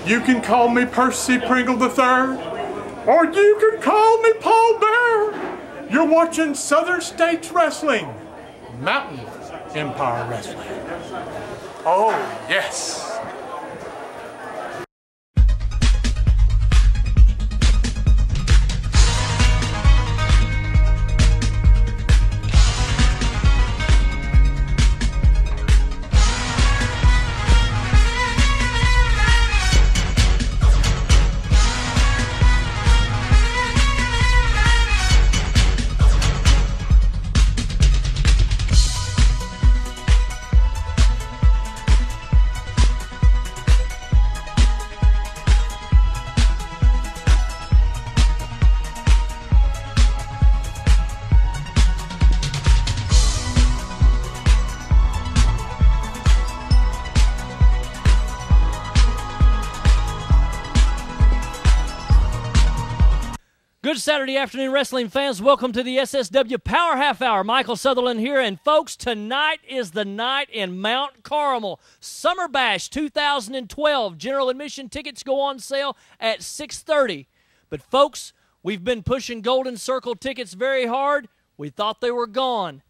You can call me Percy Pringle III, or you can call me Paul Bear. You're watching Southern States Wrestling, Mountain Empire Wrestling. Oh, yes. Good Saturday afternoon, wrestling fans. Welcome to the SSW Power Half Hour. Michael Sutherland here, and folks, tonight is the night in Mount Carmel. Summer Bash 2012. General admission tickets go on sale at 6:30. But folks, we've been pushing Golden Circle tickets very hard. We thought they were gone.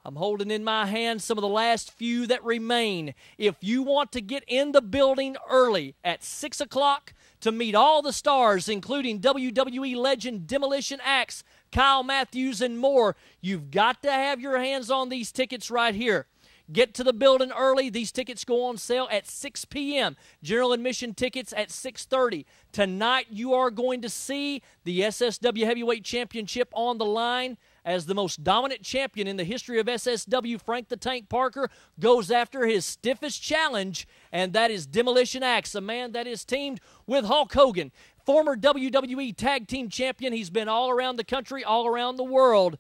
I'm holding in my hand some of the last few that remain. If you want to get in the building early at 6 o'clock, to meet all the stars, including WWE Legend Demolition AX, Kyle Matthews, and more, you've got to have your hands on these tickets right here. Get to the building early. These tickets go on sale at 6 p.m. General admission tickets at 6:30. Tonight you are going to see the SSW Heavyweight Championship on the line as the most dominant champion in the history of SSW, Frank the Tank Parker, goes after his stiffest challenge, and that is Demolition Axe, a man that is teamed with Hulk Hogan, former WWE Tag Team Champion. He's been all around the country, all around the world,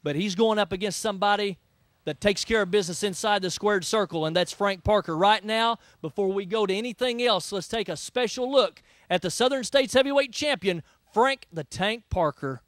but he's going up against somebody that takes care of business inside the squared circle, and that's Frank Parker. Right now, before we go to anything else, let's take a special look at the Southern States Heavyweight Champion, Frank the Tank Parker.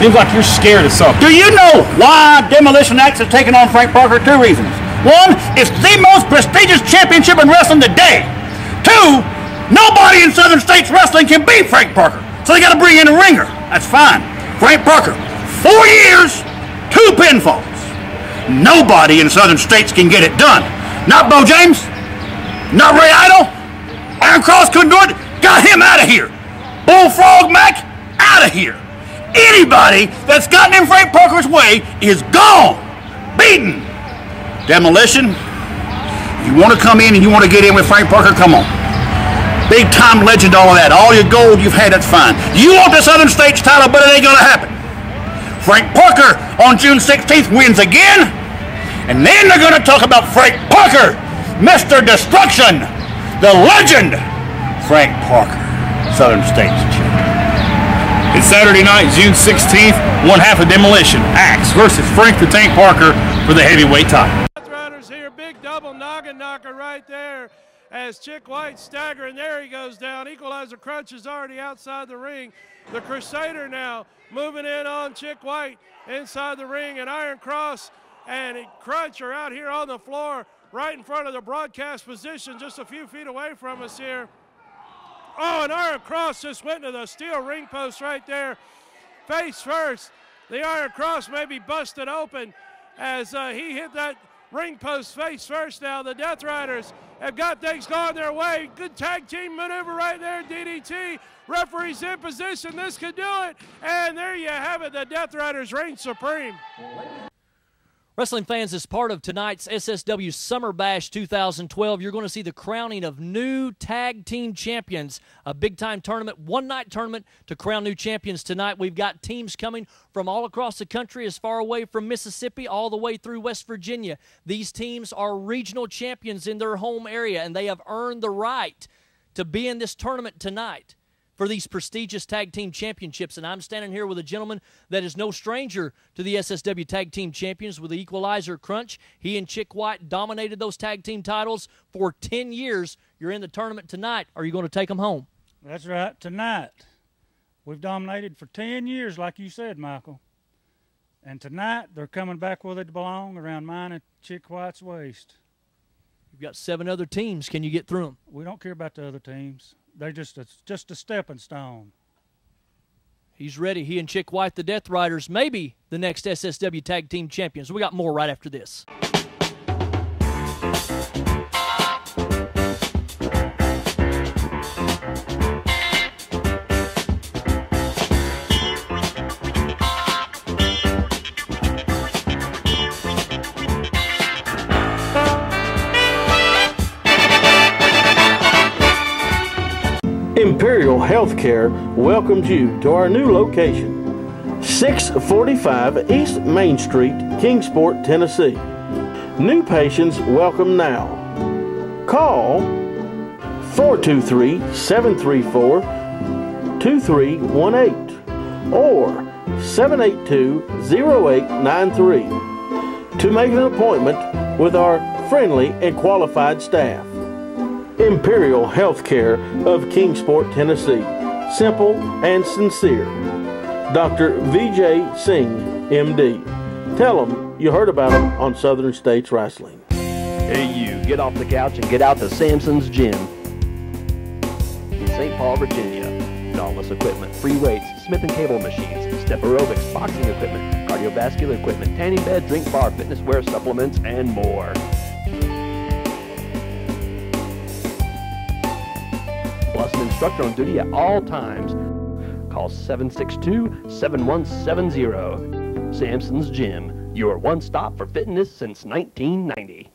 Seems like you're scared of something. Do you know why Demolition AX has taken on Frank Parker? Two reasons. One, it's the most prestigious championship in wrestling today. Two, nobody in Southern States Wrestling can beat Frank Parker. So they got to bring in a ringer. That's fine. Frank Parker, 4 years, 2 pinfalls. Nobody in Southern States can get it done. Not Beau James, not Ray Idol. Iron Cross couldn't do it. Got him out of here. Bullfrog Mac, out of here. Anybody that's gotten in Frank Parker's way is gone, beaten. Demolition, you want to come in and you want to get in with Frank Parker, come on. big-time legend, all of that. All your gold you've had, that's fine. You want the Southern States title, but it ain't going to happen. Frank Parker on June 16th wins again, and then they're going to talk about Frank Parker, Mr. Destruction, the legend, Frank Parker, Southern States champion. It's Saturday night, June 16th, one half of Demolition AX versus Frank the Tank Parker for the heavyweight title. Riders here, big double noggin knocker right there as Chick White staggering. There he goes down. Equalizer Krunch is already outside the ring. The Crusader now moving in on Chick White inside the ring, and Iron Cross and Krunch are out here on the floor right in front of the broadcast position, just a few feet away from us here. Oh, and Iron Cross just went to the steel ring post right there. Face first. The Iron Cross may be busted open as he hit that ring post face first now. The Death Riders have got things going their way. Good tag team maneuver right there. DDT. Referee's in position. This could do it. And there you have it. The Death Riders reign supreme. Wrestling fans, as part of tonight's SSW Summer Bash 2012, you're going to see the crowning of new tag team champions. A big-time tournament, one-night tournament to crown new champions tonight. We've got teams coming from all across the country, as far away from Mississippi all the way through West Virginia. These teams are regional champions in their home area, and they have earned the right to be in this tournament tonight for these prestigious tag team championships. And I'm standing here with a gentleman that is no stranger to the SSW tag team champions with the Equalizer Krunch. He and Chick White dominated those tag team titles for 10 years. You're in the tournament tonight. Are you going to take them home? That's right, tonight. We've dominated for 10 years, like you said, Michael. And tonight, they're coming back where they belong, around mine and Chick White's waist. You've got 7 other teams. Can you get through them? We don't care about the other teams. They're just a stepping stone. He's ready. He and Chick White, the Death Riders, maybe the next SSW Tag Team Champions. We got more right after this. Imperial Healthcare welcomes you to our new location, 645 East Main Street, Kingsport, Tennessee. New patients welcome now. Call 423-734-2318 or 782-0893 to make an appointment with our friendly and qualified staff. Imperial Healthcare of Kingsport, Tennessee. Simple and sincere. Dr. V.J. Singh, M.D. Tell them you heard about him on Southern States Wrestling. Hey you, get off the couch and get out to Samson's Gym in St. Paul, Virginia. Dauntless equipment, free weights, Smith & Cable machines, step aerobics, boxing equipment, cardiovascular equipment, tanning bed, drink bar, fitness wear, supplements, and more. Plus an instructor on duty at all times. Call 762-7170. Samson's Gym, your one stop for fitness since 1990.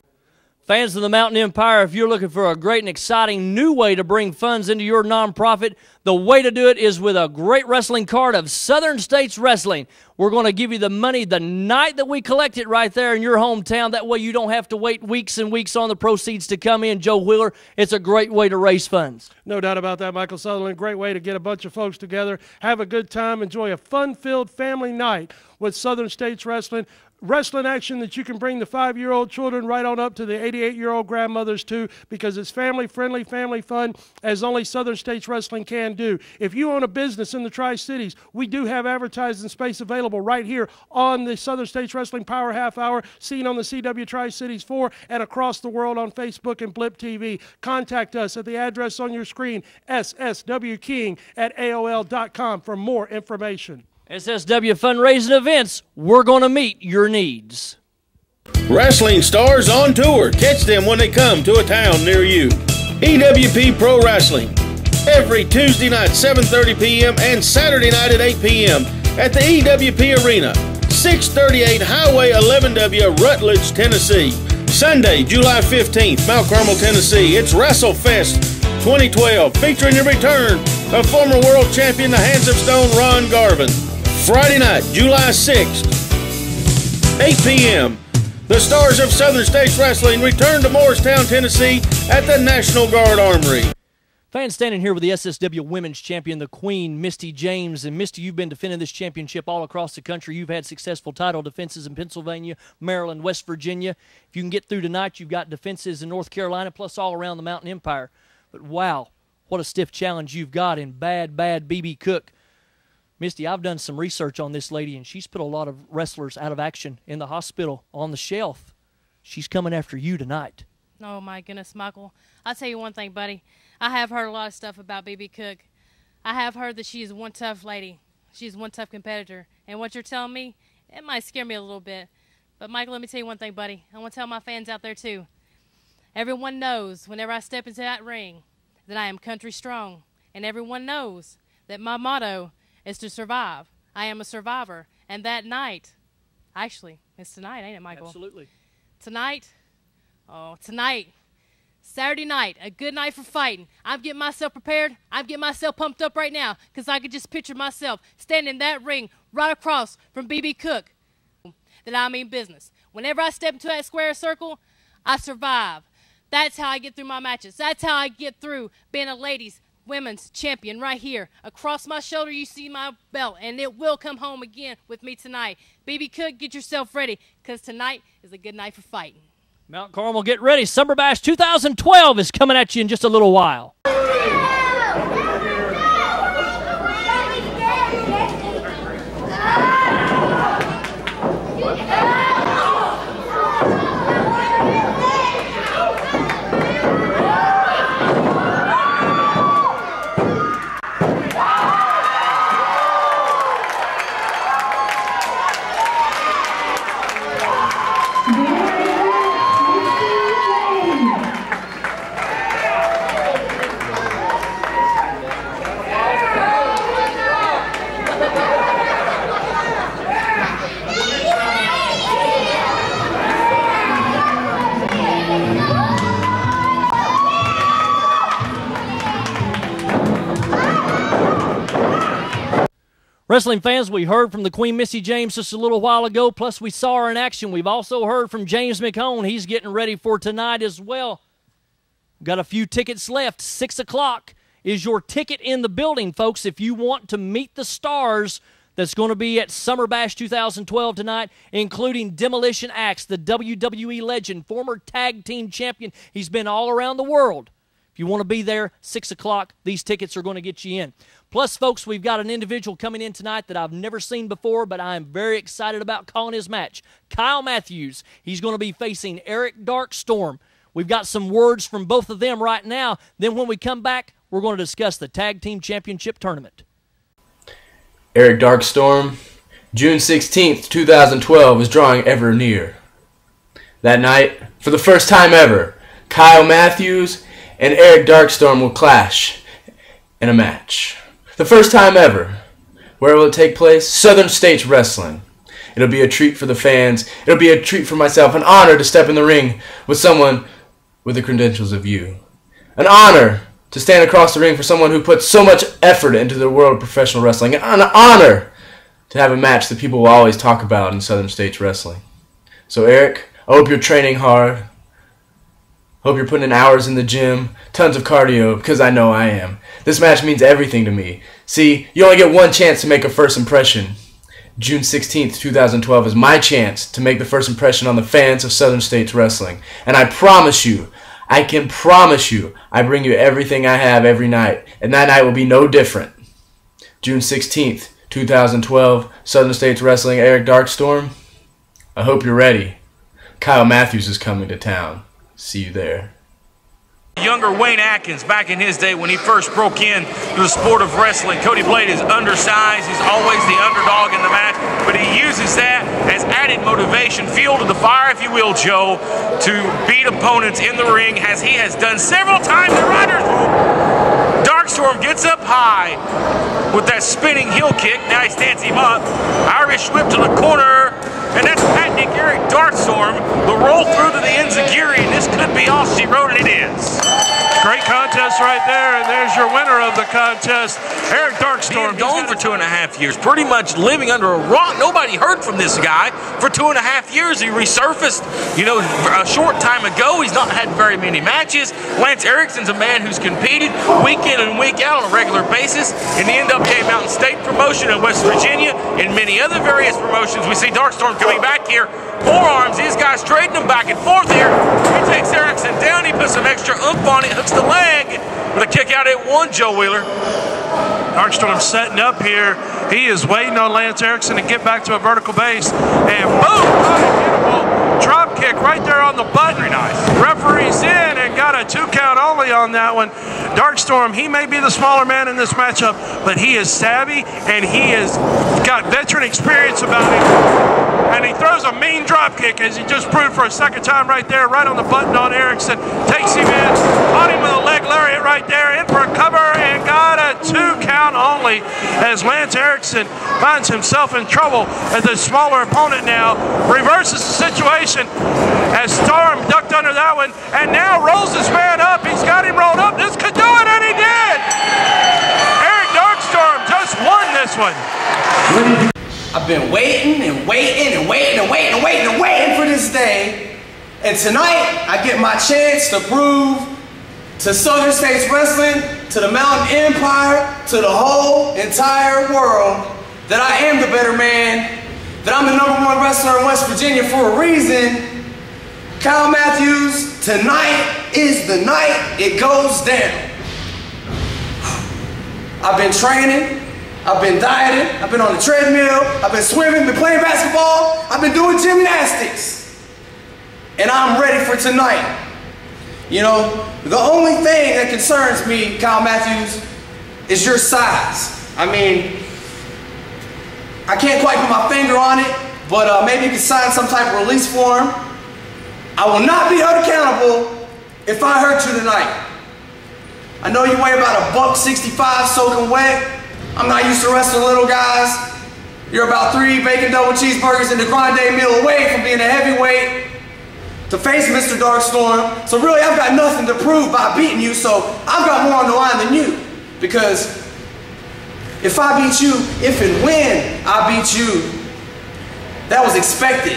Fans of the Mountain Empire, if you're looking for a great and exciting new way to bring funds into your nonprofit, the way to do it is with a great wrestling card of Southern States Wrestling. We're going to give you the money the night that we collect it right there in your hometown. That way you don't have to wait weeks and weeks on the proceeds to come in. Joe Wheeler, it's a great way to raise funds. No doubt about that, Michael Sutherland. Great way to get a bunch of folks together, have a good time, enjoy a fun-filled family night with Southern States Wrestling. Wrestling action that you can bring the 5-year-old children right on up to the 88-year-old grandmothers too, because it's family-friendly, family fun, as only Southern States Wrestling can do. If you own a business in the Tri-Cities, we do have advertising space available right here on the Southern States Wrestling Power Half Hour, seen on the CW Tri-Cities 4 and across the world on Facebook and Blip TV. Contact us at the address on your screen, sswking@aol.com for more information. SSW fundraising events, we're going to meet your needs. Wrestling stars on tour. Catch them when they come to a town near you. EWP Pro Wrestling. Every Tuesday night, 7:30 p.m. and Saturday night at 8 p.m. at the EWP Arena, 638 Highway 11W, Rutledge, Tennessee. Sunday, July 15th, Mount Carmel, Tennessee. It's WrestleFest 2012, featuring the return of former world champion, the Hands of Stone, Ron Garvin. Friday night, July 6th, 8 p.m., the Stars of Southern States Wrestling return to Morristown, Tennessee at the National Guard Armory. Fans standing here with the SSW Women's Champion, the Queen, Misty James. And Misty, you've been defending this championship all across the country. You've had successful title defenses in Pennsylvania, Maryland, West Virginia. If you can get through tonight, you've got defenses in North Carolina, plus all around the Mountain Empire. But wow, what a stiff challenge you've got in bad BeBe Cook. Misty, I've done some research on this lady, and she's put a lot of wrestlers out of action in the hospital on the shelf. She's coming after you tonight. Oh, my goodness, Michael. I'll tell you one thing, buddy. I have heard a lot of stuff about BeBe Cook. I have heard that she is one tough lady. She's one tough competitor. And what you're telling me, it might scare me a little bit. But, Michael, let me tell you one thing, buddy. I want to tell my fans out there, too. Everyone knows whenever I step into that ring that I am country strong. And everyone knows that my motto is to survive. I am a survivor. And that night, actually, it's tonight, ain't it, Michael? Absolutely. Tonight, Saturday night, a good night for fighting. I'm getting myself prepared. I'm getting myself pumped up right now because I could just picture myself standing in that ring right across from BeBe Cook. That I mean business. Whenever I step into that square circle, I survive. That's how I get through my matches. That's how I get through being a ladies' women's champion right here. Across my shoulder, you see my belt, and it will come home again with me tonight. BeBe Cook, get yourself ready because tonight is a good night for fighting. Mount Carmel, get ready. Summer Bash 2012 is coming at you in just a little while. Wrestling fans, we heard from the Queen Misty James just a little while ago, plus we saw her in action. We've also heard from James McHone. He's getting ready for tonight as well. Got a few tickets left. 6 o'clock is your ticket in the building, folks. If you want to meet the stars that's going to be at Summer Bash 2012 tonight, including Demolition AX, the WWE Legend, former tag team champion. He's been all around the world. If you want to be there, 6 o'clock, these tickets are going to get you in. Plus, folks, we've got an individual coming in tonight that I've never seen before, but I am very excited about calling his match. Kyle Matthews. He's going to be facing Eric Darkstorm. We've got some words from both of them right now. Then when we come back, we're going to discuss the Tag Team Championship Tournament. Eric Darkstorm, June 16th, 2012 is drawing ever near. That night, for the first time ever, Kyle Matthews and Eric Darkstorm will clash in a match. The first time ever. Where will it take place? Southern States Wrestling. It'll be a treat for the fans. It'll be a treat for myself. An honor to step in the ring with someone with the credentials of you. An honor to stand across the ring for someone who puts so much effort into the world of professional wrestling. An honor to have a match that people will always talk about in Southern States Wrestling. So Eric, I hope you're training hard. Hope you're putting in hours in the gym, tons of cardio, because I know I am. This match means everything to me. See, you only get one chance to make a first impression. June 16th, 2012 is my chance to make the first impression on the fans of Southern States Wrestling. And I promise you, I can promise you, I bring you everything I have every night. And that night will be no different. June 16th, 2012, Southern States Wrestling, Eric Darkstorm. I hope you're ready. Kyle Matthews is coming to town. See you there. Younger Wayne Atkins, back in his day when he first broke in to the sport of wrestling. Cody Blade is undersized. He's always the underdog in the match, but he uses that as added motivation, fuel to the fire, if you will, Joe, to beat opponents in the ring, as he has done several times in Riders Room. Darkstorm gets up high with that spinning heel kick. Now he stands him up. Irish whip to the corner. And that's patenting Eric Darkstorm. The roll through to the enziguri, and this could be all she wrote, and it is. Great contest right there, and there's your winner of the contest, Eric Darkstorm. Being gone for 2.5 years, pretty much living under a rock. Nobody heard from this guy for 2.5 years. He resurfaced, a short time ago. He's not had very many matches. Lance Erickson's a man who's competed week in and week out on a regular basis in the NWA Mountain State promotion in West Virginia and many other various promotions. We see Darkstorm coming back here. Forearms, these guys trading them back and forth here. He takes Erickson down, he puts some extra oomph on it, hooks the leg with a kick out at 1, Joe Wheeler. Darkstorm setting up here. He is waiting on Lance Erickson to get back to a vertical base. And boom! Unbelievable drop kick right there on the button. Very nice. Referee's in and got a 2 count only on that one. Darkstorm, he may be the smaller man in this matchup, but he is savvy and he has got veteran experience about him. And he throws a mean drop kick, as he just proved for a second time right there, right on the button on Erickson. Takes him in, caught him with a leg lariat right there, in for a cover, and got a 2 count only as Lance Erickson finds himself in trouble as the smaller opponent now reverses the situation as Storm ducked under that one and now rolls his man up. He's got him rolled up. This could do it, and he did! Eric Darkstorm just won this one. I've been waiting and waiting and waiting and waiting and waiting and waiting for this day. And tonight, I get my chance to prove to Southern States Wrestling, to the Mountain Empire, to the whole entire world that I am the better man, that I'm the #1 wrestler in West Virginia for a reason. Kyle Matthews, tonight is the night it goes down. I've been training. I've been dieting, I've been on the treadmill, I've been swimming, been playing basketball, I've been doing gymnastics. And I'm ready for tonight. The only thing that concerns me, Kyle Matthews, is your size. I mean, I can't quite put my finger on it, but maybe you can sign some type of release form. I will not be held accountable if I hurt you tonight. I know you weigh about $165 soaking wet. I'm not used to wrestling little guys. You're about 3 bacon double cheeseburgers and the grande meal away from being a heavyweight to face Mr. Darkstorm. So really, I've got nothing to prove by beating you, so I've got more on the line than you. Because if I beat you, if and when I beat you, that was expected.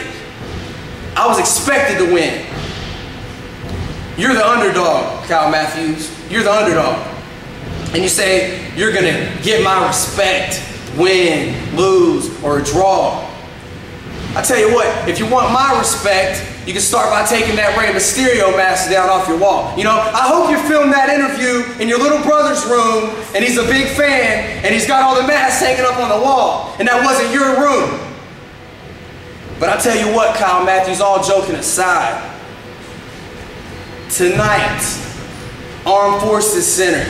I was expected to win. You're the underdog, Kyle Matthews. You're the underdog. And you say, you're gonna get my respect, win, lose, or draw. I tell you what, if you want my respect, you can start by taking that Rey Mysterio mask down off your wall. I hope you filmed that interview in your little brother's room, and he's a big fan, and he's got all the masks hanging up on the wall, and that wasn't your room. But I tell you what, Kyle Matthews, all joking aside, tonight, Armed Forces Center,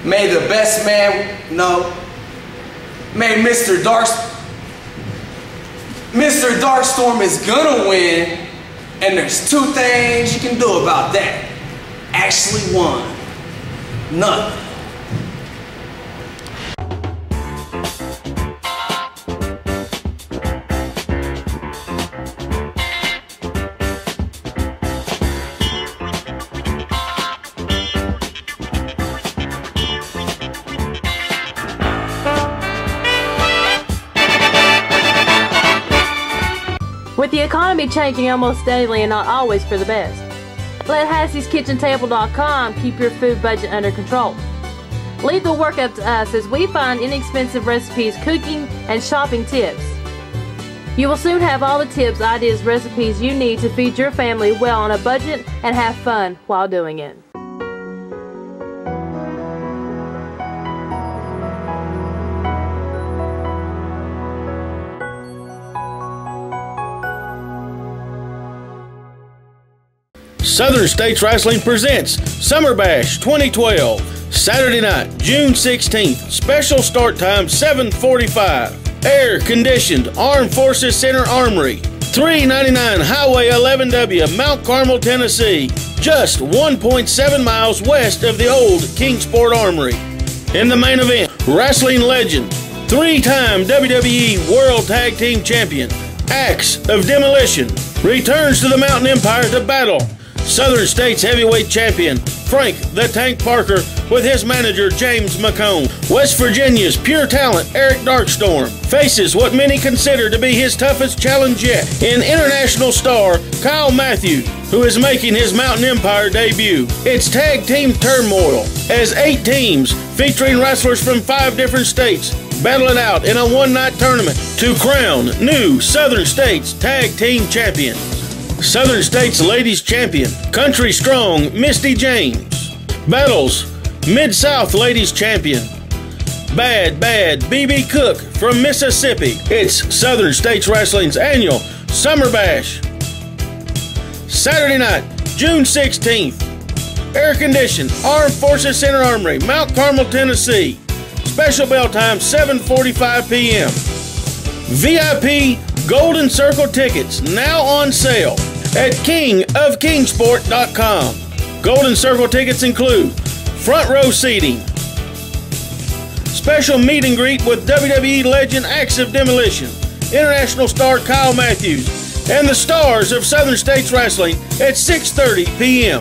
may the best man, may Mr. Darkstorm is gonna win, and there's 2 things you can do about that. Actually, 1, nothing. With the economy changing almost daily and not always for the best, let Hassie'sKitchenTable.com keep your food budget under control. Leave the work up to us as we find inexpensive recipes, cooking, and shopping tips. You will soon have all the tips, ideas, recipes you need to feed your family well on a budget and have fun while doing it. Southern States Wrestling presents Summer Bash 2012, Saturday night, June 16th. Special start time 7:45. Air conditioned Armed Forces Center Armory, 399 Highway 11W, Mount Carmel, Tennessee, just 1.7 miles west of the old Kingsport Armory. In the main event, wrestling legend, 3-time WWE World Tag Team Champion, Axe of Demolition, returns to the Mountain Empire to battle Southern States Heavyweight Champion Frank the Tank Parker with his manager James McCone. West Virginia's pure talent Eric Darkstorm faces what many consider to be his toughest challenge yet in international star Kyle Matthews, who is making his Mountain Empire debut. It's tag team turmoil as 8 teams featuring wrestlers from 5 different states battle it out in a one-night tournament to crown new Southern States Tag Team Champions. Southern States Ladies Champion Country Strong Misty James battles Mid-South Ladies Champion Bad BeBe Cook from Mississippi. It's Southern States Wrestling's annual Summer Bash. Saturday night, June 16th. Air-conditioned Armed Forces Center Armory, Mount Carmel, Tennessee. Special bell time, 7:45 p.m. VIP Golden Circle tickets now on sale at kingofkingsport.com. Golden Circle tickets include front row seating, special meet and greet with WWE Legend AX Demolition, international star Kyle Matthews, and the stars of Southern States Wrestling at 6:30 p.m.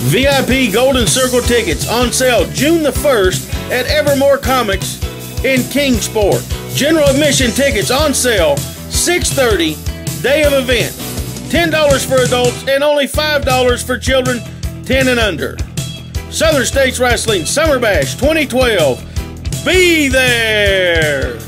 VIP Golden Circle tickets on sale June the 1st at Evermore Comics in Kingsport. General admission tickets on sale 6:30, day of event. $10 for adults and only $5 for children 10 and under. Southern States Wrestling Summer Bash 2012. Be there!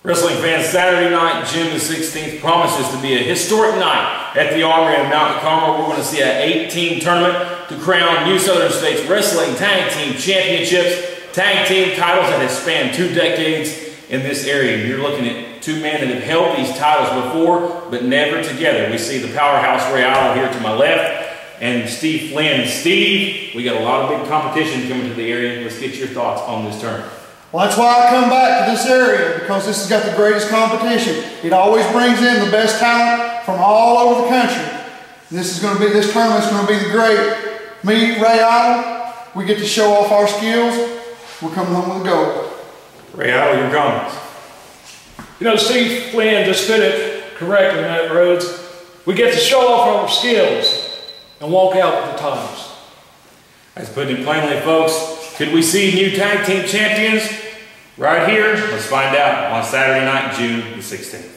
Wrestling fans, Saturday night, June the 16th, promises to be a historic night at the Armory in Mount Carmel. We're going to see an 8-team tournament to crown new Southern States Wrestling Tag Team Championships, tag team titles that have spanned 2 decades in this area. You're looking at 2 men that have held these titles before, but never together. We see the powerhouse Ray Idle here to my left, and Steve Flynn. Steve, we got a lot of big competition coming to the area. Let's get your thoughts on this tournament. Well, that's why I come back to this area, because this has got the greatest competition. It always brings in the best talent from all over the country. This tournament's going to be the great. Me, Ray Idle, we get to show off our skills. We're coming home with a gold. Ray Idle, your comments. You know, Steve Flynn just put it correctly, Matt Rhodes. We get to show off our skills and walk out with the titles. That's putting it plainly, folks. Could we see new tag team champions right here? Let's find out on Saturday night, June the 16th.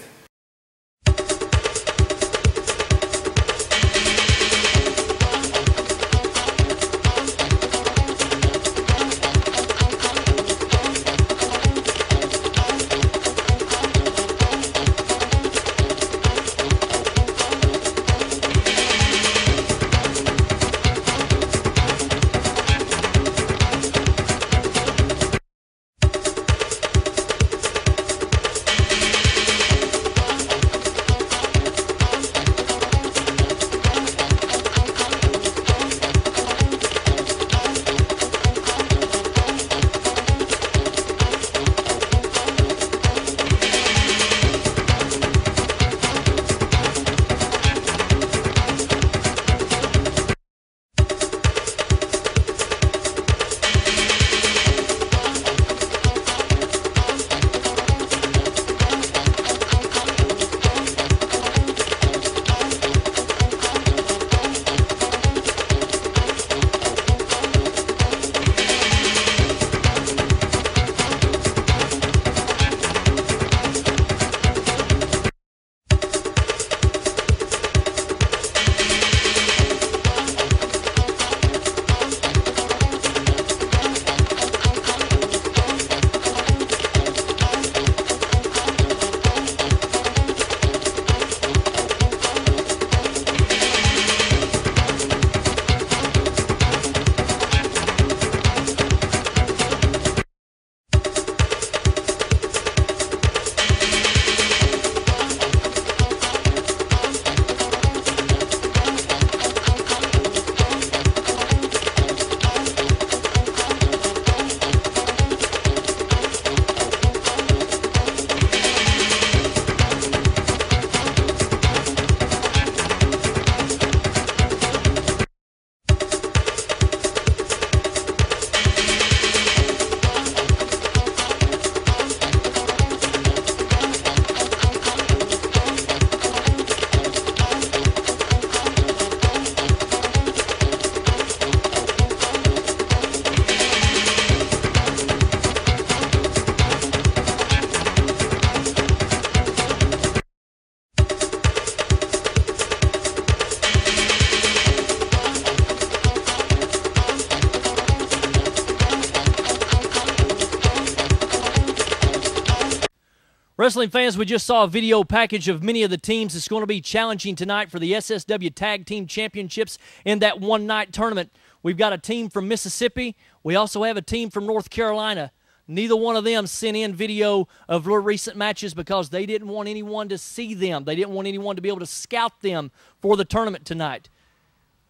Wrestling fans, we just saw a video package of many of the teams that's going to be challenging tonight for the SSW Tag Team Championships in that one-night tournament. We've got a team from Mississippi. We also have a team from North Carolina. Neither one of them sent in video of recent matches because they didn't want anyone to see them. They didn't want anyone to be able to scout them for the tournament tonight.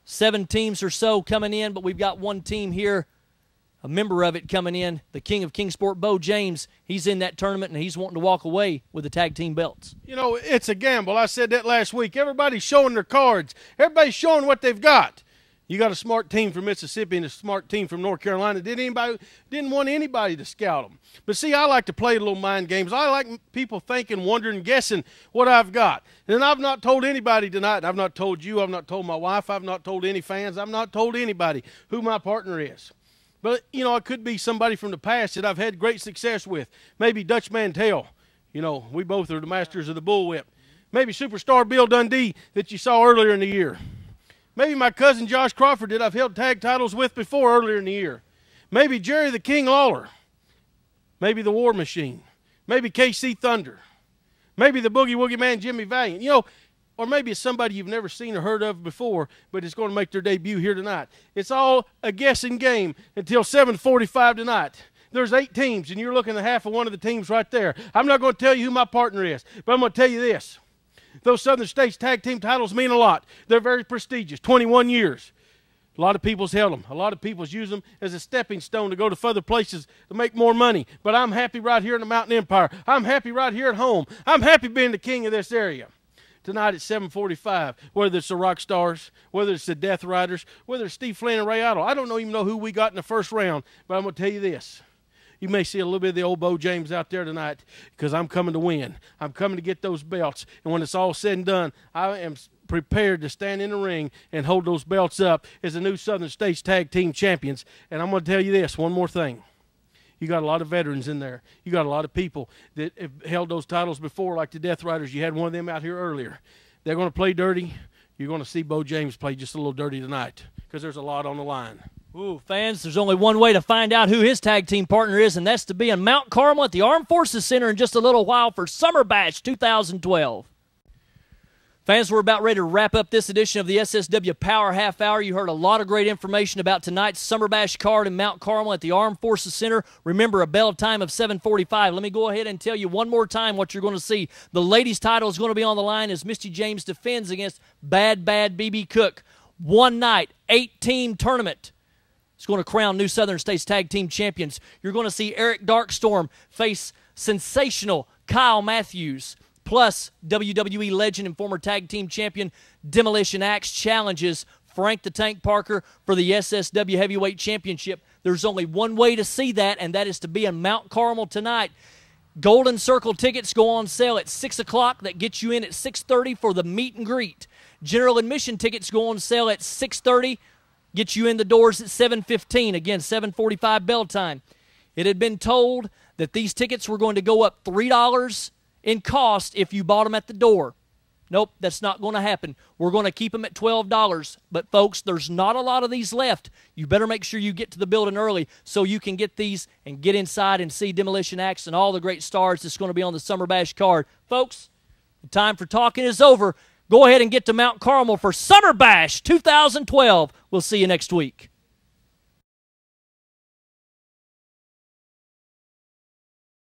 7 teams or so coming in, but we've got one team here, a member of it coming in, the king of Kingsport, Beau James. He's in that tournament, and he's wanting to walk away with the tag team belts. You know, it's a gamble. I said that last week. Everybody's showing their cards. Everybody's showing what they've got. You got a smart team from Mississippi and a smart team from North Carolina. Didn't want anybody to scout them. But see, I like to play little mind games. I like people thinking, wondering, guessing what I've got. And I've not told anybody tonight. I've not told you. I've not told my wife. I've not told any fans. I've not told anybody who my partner is. But, you know, it could be somebody from the past that I've had great success with. Maybe Dutch Mantell. You know, we both are the masters of the bullwhip. Maybe Superstar Bill Dundee that you saw earlier in the year. Maybe my cousin Josh Crawford that I've held tag titles with before earlier in the year. Maybe Jerry the King Lawler. Maybe the War Machine. Maybe KC Thunder. Maybe the Boogie Woogie Man Jimmy Valiant. You know, or maybe it's somebody you've never seen or heard of before, but it's going to make their debut here tonight. It's all a guessing game until 7:45 tonight. There's 8 teams, and you're looking at half of one of the teams right there. I'm not going to tell you who my partner is, but I'm going to tell you this. Those Southern States tag team titles mean a lot. They're very prestigious, 21 years. A lot of people's held them. A lot of people's use them as a stepping stone to go to further places to make more money. But I'm happy right here in the Mountain Empire. I'm happy right here at home. I'm happy being the king of this area. Tonight at 7:45, whether it's the Rock Stars, whether it's the Death Riders, whether it's Steve Flynn and Ray Idle. I don't even know who we got in the first round, but I'm going to tell you this. You may see a little bit of the old Beau James out there tonight because I'm coming to win. I'm coming to get those belts. And when it's all said and done, I am prepared to stand in the ring and hold those belts up as the new Southern States Tag Team Champions. And I'm going to tell you this, one more thing. You got a lot of veterans in there. You got a lot of people that have held those titles before, like the Death Riders. You had one of them out here earlier. They're going to play dirty. You're going to see Beau James play just a little dirty tonight because there's a lot on the line. Ooh, fans, there's only one way to find out who his tag team partner is, and that's to be in Mount Carmel at the Armed Forces Center in just a little while for Summer Bash 2012. Fans, we're about ready to wrap up this edition of the SSW Power Half Hour. You heard a lot of great information about tonight's Summer Bash card in Mount Carmel at the Armed Forces Center. Remember, a bell time of 7:45. Let me go ahead and tell you one more time what you're going to see. The ladies' title is going to be on the line as Misty James defends against Bad BeBe Cook. One night, 8-team tournament. It's going to crown new Southern States Tag Team Champions. You're going to see Eric Darkstorm face sensational Kyle Matthews, plus WWE Legend and former Tag Team Champion Demolition AX challenges Frank the Tank Parker for the SSW Heavyweight Championship. There's only one way to see that, and that is to be in Mount Carmel tonight. Golden Circle tickets go on sale at 6 o'clock. That gets you in at 6:30 for the meet and greet. General admission tickets go on sale at 6:30. Get you in the doors at 7:15. Again, 7:45 bell time. It had been told that these tickets were going to go up $3 in cost if you bought them at the door. Nope, that's not going to happen. We're going to keep them at $12. But, folks, there's not a lot of these left. You better make sure you get to the building early so you can get these and get inside and see Demolition AX and all the great stars that's going to be on the Summer Bash card. Folks, the time for talking is over. Go ahead and get to Mount Carmel for Summer Bash 2012. We'll see you next week.